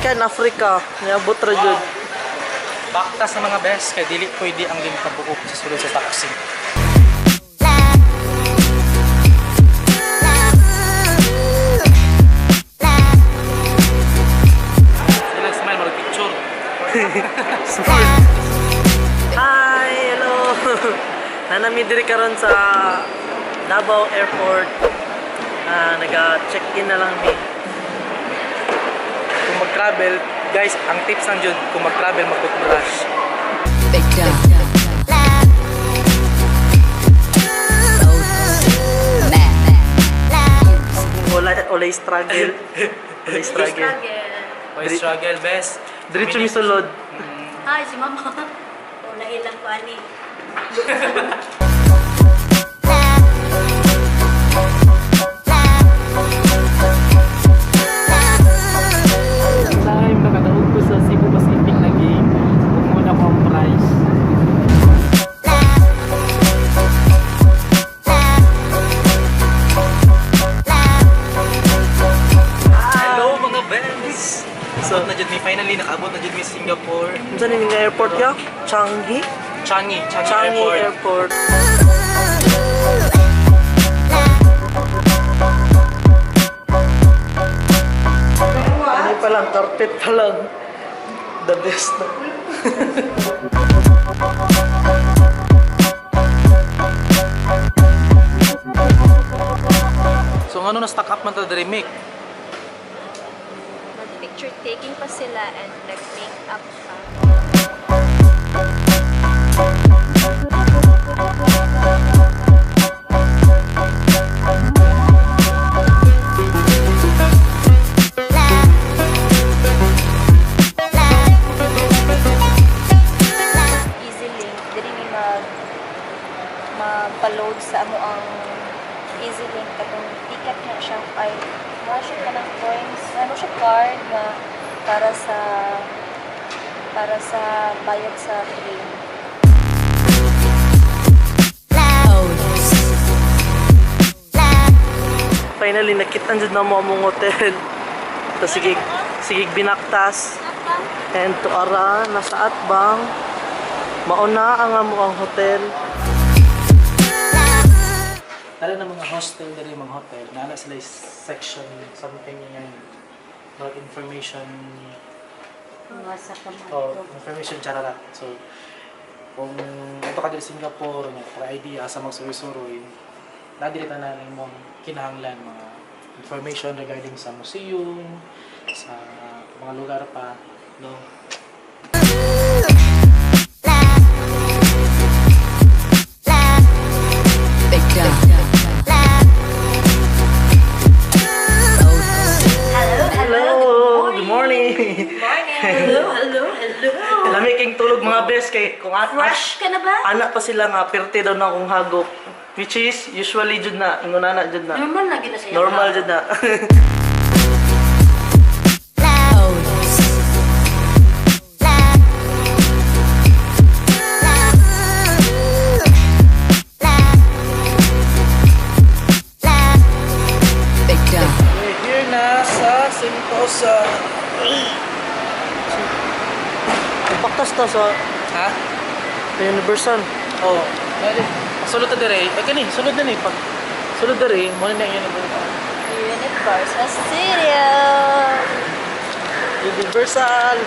gikan Africa, niabot ra jud. Baktas sa mga best kay dili pwede ang limang buok sa sulod sa taxi. Sila smile mag picture. Hi, hello. Nanami diri karon sa Davao Airport. Naga-check-in na lang ni. Kung mag-travel, guys, ang tips lang dyan, kung mag-travel, mag-toothbrush. Olay struggle. Olay struggle. Why struggle, best? Diretso mi sulod. Hi, si Mama. Olay lang ko ani. Time nakadaog ko sa Cebu Pacific na game. Huwag muna ko ang price. Hello mga best! So, na dyan mi finally nakaabot na dyan mi Singapore. Saan yung airport ya? Changi? Changi Airport. Ano pa lang, carpet pa lang. The best na. So ano na stock up man ta diri Mick? Picture taking pa sila and nag-make up pa. Easy link, dili ni mag-load sa amo ang easy link katong ticket na siya ay wala siya ka ng coins, ano siya card na para sa bayad sa train. Finally, nakitan dyan na mo among hotel. Tapos sige binaktas. And to ara, nasa atbang. Mauna ang amo ang hotel. Tala na mga hostel diri mga hotel, nana sila section something yan. About information information charara. So kung ito ka diri Singapore, para idea sa magsuroy-suroy, nadili na imong kinahanglan mga information regarding sa museum, sa mga lugar pa, no. Hello. Lami king tulog mga best kay kung Fresh ka na ba? anak pa sila nga pirte daw na akong hagop. Which is usually jud na ingonana jud na. Normal na gina siya. Normal jud na. We're here na sa Sentosa. Baktas ta sa Ha? Universal. Oh, dali. Sulod ta dire. Ay kani, sulod na ni pag sulod dire, mo na yung Universal Studio. Universal.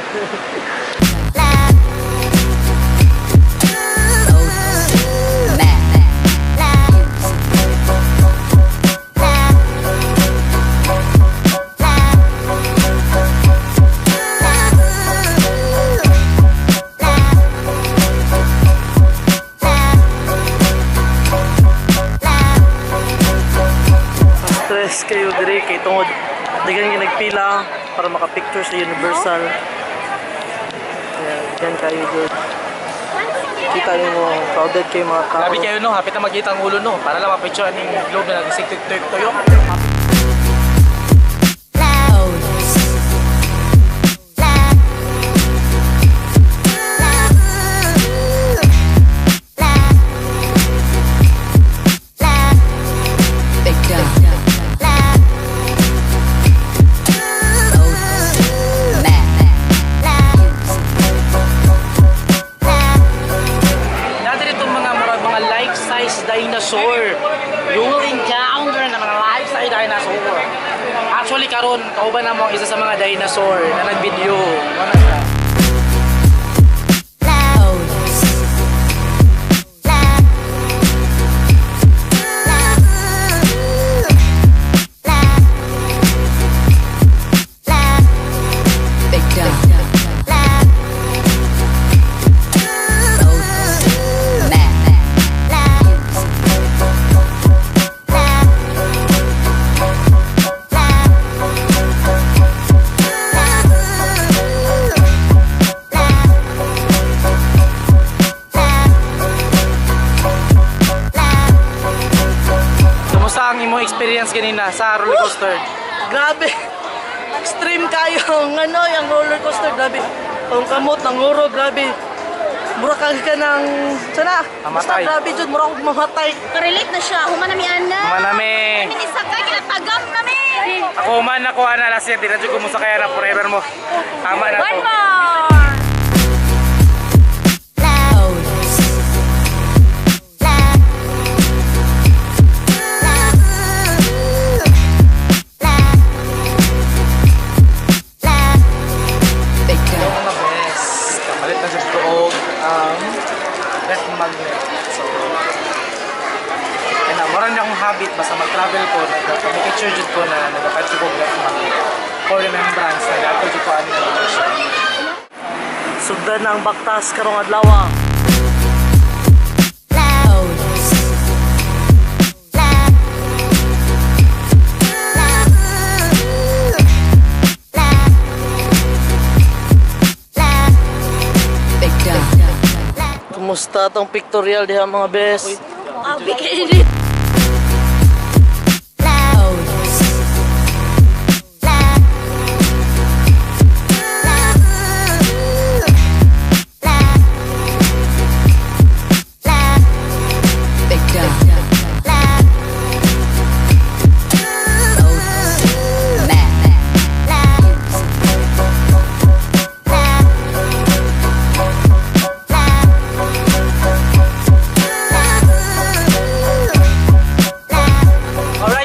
Stress kayo dire kay tungod dagan yung nagpila para makapicture sa Universal. Kaya gan kayo good. Kita niyo mo crowded kayo mga tao. Grabe kayo no, hapit na magkita ang ulo no, para lang mapicture ning globe na nagsiktik-tik to yung. dinosaur. You will encounter na mga life-size dinosaur. Actually karon kauban na mo ang isa sa mga dinosaur na nag-video. Ano siya? Ang imong experience kanina sa roller coaster? Grabe! Extreme kayo! Ano yung roller coaster? Grabe! Ang kamot, ng uro, grabe! Mura ka ng... Sana? Basta Mamatay. grabe dyan, mura akong mamatay. Karelate na siya. Humanamian na. Manami. Minisakay kinatagam nami. Ako man ako ana last year, di na jud ko musakay na forever mo. Tama na One to. more. Mga best, kapalit na sa tuog ang ref magnet. So, kaya na, maroon akong habit basta mag-travel ko, nag-picture jud ko na nag-apad ko ref magnet for remembrance na gato jud ko ano na siya. Sugdan na ang baktas karong adlaw. Kumusta tong pictorial diha mga bes? Abi kayo din.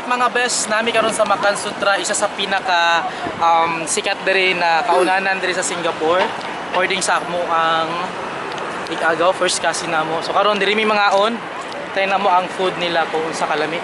Mga best nami karon sa Makan Sutra, isa sa pinaka sikat diri na kaunanan diri sa Singapore. Ording sa mo ang igagaw first kasi namo. So karon diri mi mga on, tayo na mo ang food nila kung sa kalami.